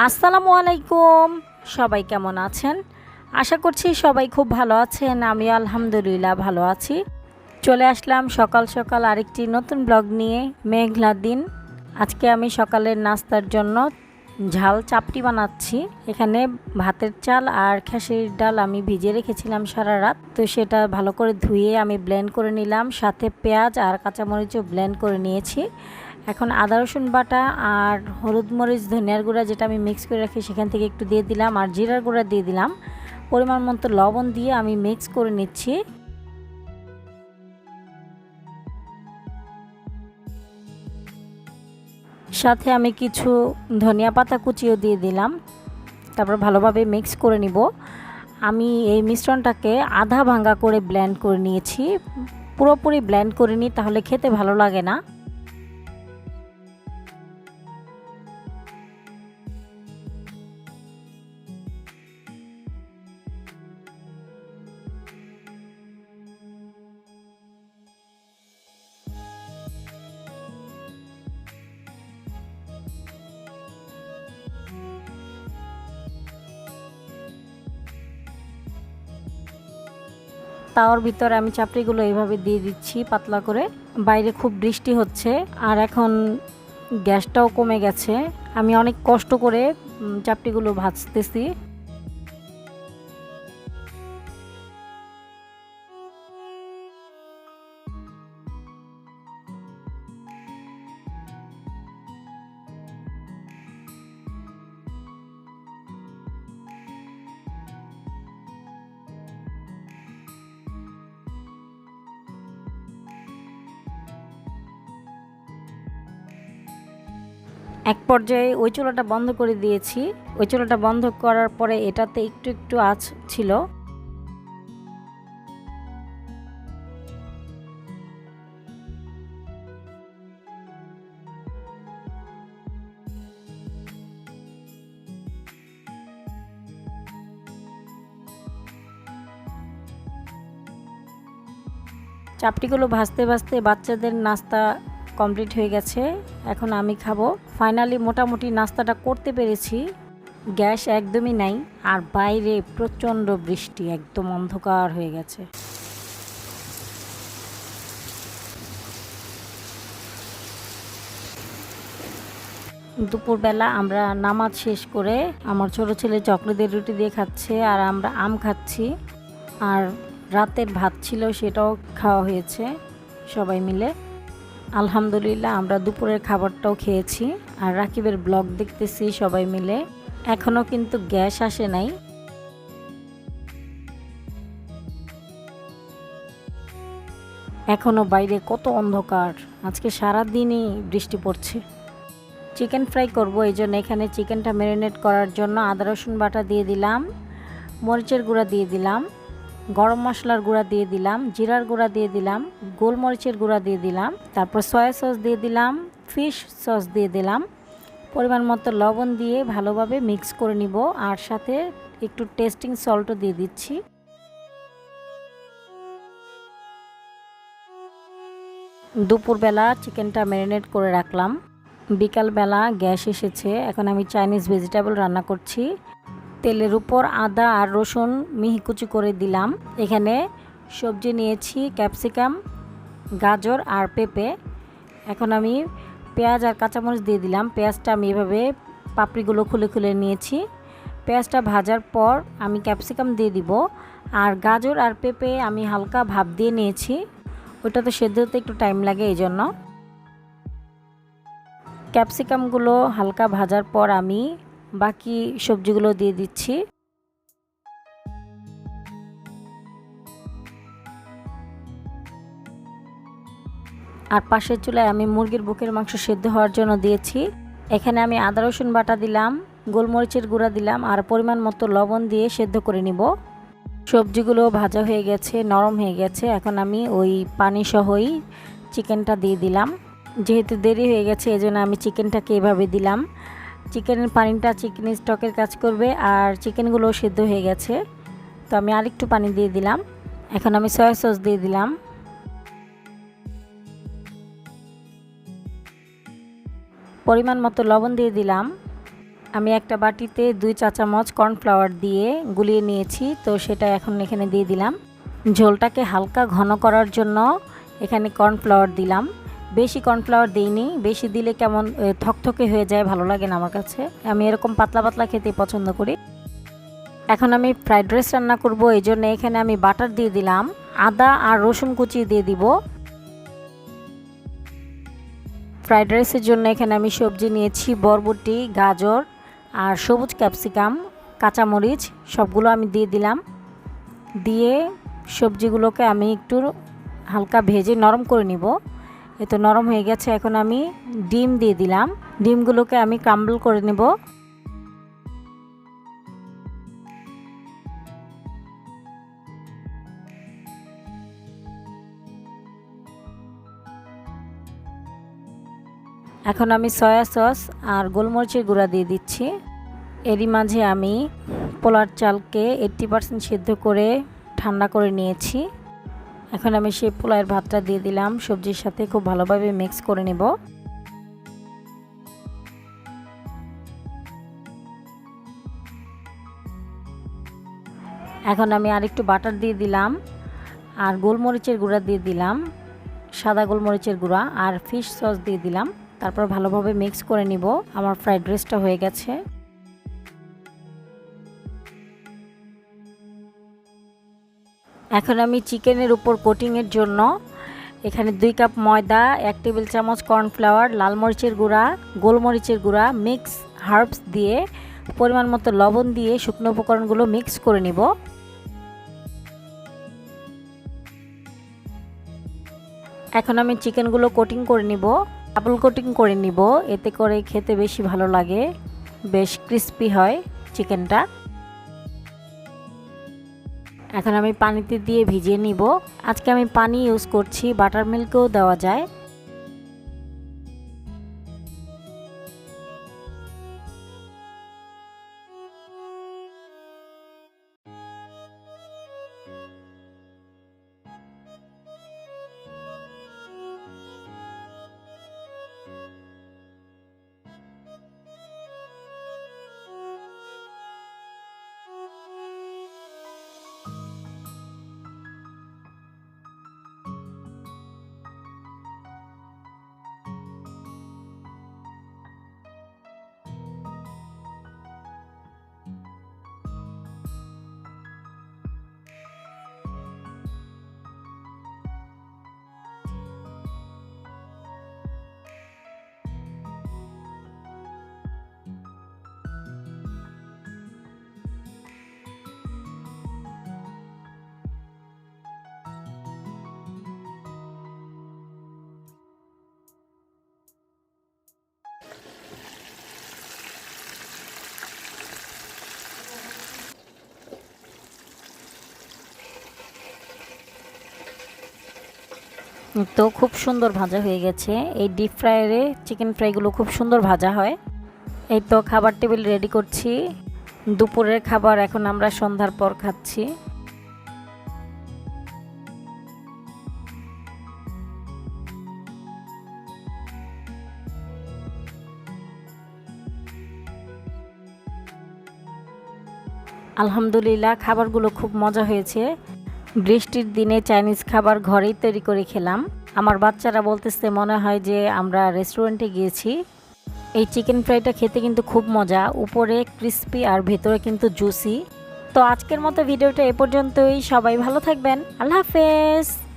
আসসালামু আলাইকুম। সবাই কেমন আছেন? আশা করছি সবাই খুব ভালো আছেন। আমি আলহামদুলিল্লাহ ভালো আছি। চলে আসলাম সকাল সকাল আরেকটি নতুন ব্লগ নিয়ে। মেঘলা দিন। আজকে আমি সকালের নাস্তার জন্য ঝাল চাপটি বানাচ্ছি। এখানে ভাতের চাল আর খেসারির ডাল আমি ভিজিয়ে রেখেছিলাম সারা রাত, তো সেটা ভালো করে ধুয়ে আমি ব্লেন্ড করে নিলাম, সাথে পেঁয়াজ আর কাঁচামরিচও ব্লেন্ড করে নিয়েছি। এখন আদা রসুন বাটা আর হলুদ মরিচ ধনিয়ার গুঁড়া যেটা আমি মিক্স করে রাখি সেখান থেকে একটু দিয়ে দিলাম, আর জিরার গুঁড়া দিয়ে দিলাম। পরিমাণ মতো লবণ দিয়ে আমি মিক্স করে নিচ্ছি। সাথে আমি কিছু ধনিয়া পাতা কুচিও দিয়ে দিলাম। তারপর ভালোভাবে মিক্স করে নিব। আমি এই মিশ্রণটাকে আধা ভাঙা করে ব্লেন্ড করে নিয়েছি, পুরোপুরি ব্লেন্ড করিনি, তাহলে খেতে ভালো লাগে না। তাওয়ার ভিতরে আমি চাপড়িগুলো এইভাবে দিয়ে দিচ্ছি পাতলা করে। বাইরে খুব বৃষ্টি হচ্ছে আর এখন গ্যাসটাও কমে গেছে। আমি অনেক কষ্ট করে চাপড়িগুলো ভাজতেছি। এক পর্যায়ে ওই চুলাটা বন্ধ করে দিয়েছি। ওই চুলাটা বন্ধ করার পরে এটাতে একটু একটু আঁচ ছিল। চাপটিগুলো ভাজতে ভাজতে বাচ্চাদের নাস্তা কমপ্লিট হয়ে গেছে। এখন আমি খাবো। ফাইনালি মোটামুটি নাস্তাটা করতে পেরেছি। গ্যাস একদমই নাই আর বাইরে প্রচণ্ড বৃষ্টি, একদম অন্ধকার হয়ে গেছে। দুপুরবেলা আমরা নামাজ শেষ করে আমার ছোট ছেলে চকলেটের রুটি দিয়ে খাচ্ছে আর আমরা আম খাচ্ছি। আর রাতের ভাত ছিল, সেটাও খাওয়া হয়েছে সবাই মিলে। আলহামদুলিল্লাহ আমরা দুপুরের খাবারটাও খেয়েছি আর রাকিবের ব্লগ দেখতেছি সবাই মিলে। এখনও কিন্তু গ্যাস আসে নাই। এখনও বাইরে কত অন্ধকার। আজকে সারা দিনই বৃষ্টি পড়ছে। চিকেন ফ্রাই করব, এই জন্য এখানে চিকেনটা ম্যারিনেট করার জন্য আদা রসুন বাটা দিয়ে দিলাম, মরিচের গুঁড়া দিয়ে দিলাম, গরম মশলার গুঁড়া দিয়ে দিলাম, জিরার গুঁড়া দিয়ে দিলাম, গোলমরিচের গুঁড়া দিয়ে দিলাম, তারপর সয়া সস দিয়ে দিলাম, ফিশ সস দিয়ে দিলাম, পরিমাণ মতো লবণ দিয়ে ভালোভাবে মিক্স করে নিব। আর সাথে একটু টেস্টিং সল্টও দিয়ে দিচ্ছি। দুপুরবেলা চিকেনটা ম্যারিনেট করে রাখলাম। বিকালবেলা গ্যাস এসেছে, এখন আমি চাইনিজ ভেজিটেবল রান্না করছি। তেলের উপর আদা আর রসুন মিহি কুচি করে দিলাম। এখানে সবজি নিয়েছি ক্যাপসিকাম, গাজর আর পেঁপে। এখন আমি পেঁয়াজ আর কাঁচামরিচ দিয়ে দিলাম। পেঁয়াজটা আমি এভাবে পাপড়িগুলো খুলে খুলে নিয়েছি। পেঁয়াজটা ভাজার পর আমি ক্যাপসিকাম দিয়ে দিব। আর গাজর আর পেঁপে আমি হালকা ভাপ দিয়ে নিয়েছি, ওটা তো সেদ্ধ হতে একটু টাইম লাগে, এই জন্য। ক্যাপসিকামগুলো হালকা ভাজার পর আমি বাকি সবজিগুলো দিয়ে দিচ্ছি। আর পাশের চুলায় আমি মুরগির বুকের মাংস সেদ্ধ হওয়ার জন্য দিয়েছি। এখানে আমি আদা রসুন বাটা দিলাম, গোলমরিচের গুঁড়া দিলাম আর পরিমাণ মতো লবণ দিয়ে সেদ্ধ করে নিব। সবজিগুলো ভাজা হয়ে গেছে, নরম হয়ে গেছে। এখন আমি ওই পানি সহই চিকেনটা দিয়ে দিলাম। যেহেতু দেরি হয়ে গেছে এজন্য আমি চিকেনটাকে এভাবে দিলাম। চিকেনের পানিটা চিকেন স্টকের কাজ করবে আর চিকেনগুলো সেদ্ধ হয়ে গেছে, তো আমি আরেকটু পানি দিয়ে দিলাম। এখন আমি সয়া সস দিয়ে দিলাম। পরিমাণ মতো লবণ দিয়ে দিলাম। আমি একটা বাটিতে 2 চা চামচ কর্নফ্লাওয়ার দিয়ে গুলিয়ে নিয়েছি, তো সেটা এখন এখানে দিয়ে দিলাম। ঝোলটাকে হালকা ঘন করার জন্য এখানে কর্নফ্লাওয়ার দিলাম। বেশি কর্নফ্লাওয়ার দিইনি, বেশি দিলে কেমন থকথকে হয়ে যায়, ভালো লাগে না আমার কাছে। আমি এরকম পাতলা পাতলা খেতে পছন্দ করি। এখন আমি ফ্রাইড রাইস রান্না করব, এই জন্য এখানে আমি বাটার দিয়ে দিলাম, আদা আর রসুন কুচি দিয়ে দিব। ফ্রাইড রাইসের জন্য এখানে আমি সবজি নিয়েছি বরবটি, গাজর আর সবুজ ক্যাপসিকাম, কাঁচামরিচ সবগুলো আমি দিয়ে দিলাম। দিয়ে সবজিগুলোকে আমি একটু হালকা ভেজে নরম করে নিব। এ তো নরম হয়ে গেছে। এখন আমি ডিম দিয়ে দিলাম, ডিমগুলোকে আমি ক্রাম্বল করে নেব। এখন আমি সয়া সস আর গোলমরিচের গুঁড়া দিয়ে দিচ্ছি। এরই মাঝে আমি পোলার চালকে 80% সিদ্ধ করে ঠান্ডা করে নিয়েছি। এখন আমি সেই পোলাওয়ের ভাতটা দিয়ে দিলাম, সবজির সাথে খুব ভালোভাবে মিক্স করে নেব। এখন আমি আরেকটু বাটার দিয়ে দিলাম আর গোলমরিচের গুঁড়া দিয়ে দিলাম, সাদা গোলমরিচের গুঁড়া আর ফিশ সস দিয়ে দিলাম। তারপর ভালোভাবে মিক্স করে নিব। আমার ফ্রাইড রাইসটা হয়ে গেছে। এখন আমি চিকেনের উপর কোটিংয়ের জন্য এখানে 2 কাপ ময়দা, 1 টেবিল চামচ কর্নফ্লাওয়ার, লাল মরিচের গুঁড়া, গোলমরিচের গুঁড়া, মিক্স হার্বস দিয়ে পরিমাণ মতো লবণ দিয়ে শুকনো উপকরণগুলো মিক্স করে নিব। এখন আমি চিকেনগুলো কোটিং করে নিব, ডাবল কোটিং করে নিব, এতে করে খেতে বেশি ভালো লাগে, বেশ ক্রিস্পি হয় চিকেনটা। এখন আমি পানিতে দিয়ে ভিজিয়ে নিব। আজকে আমি পানি ইউজ করছি, বাটার মিল্কও দেওয়া যায়। তো খুব সুন্দর ভাজা হয়ে গেছে। এই ডিপ ফ্রায়ারে চিকেন ফ্রাইগুলো খুব সুন্দর ভাজা হয়। এই তো খাবার টেবিল রেডি করছি। দুপুরের খাবার এখন আমরা সন্ধ্যার পর খাচ্ছি। আলহামদুলিল্লাহ খাবারগুলো খুব মজা হয়েছে। বৃষ্টির দিনে চাইনিজ খাবার ঘরেই তৈরি করে খেলাম। আমার বাচ্চারা বলতেছে মনে হয় যে আমরা রেস্টুরেন্টে গিয়েছি। এই চিকেন ফ্রাইটা খেতে কিন্তু খুব মজা, উপরে ক্রিস্পি আর ভেতরে কিন্তু জুসি। তো আজকের মতো ভিডিওটা এ পর্যন্তই। সবাই ভালো থাকবেন। আল্লাহ হাফেজ।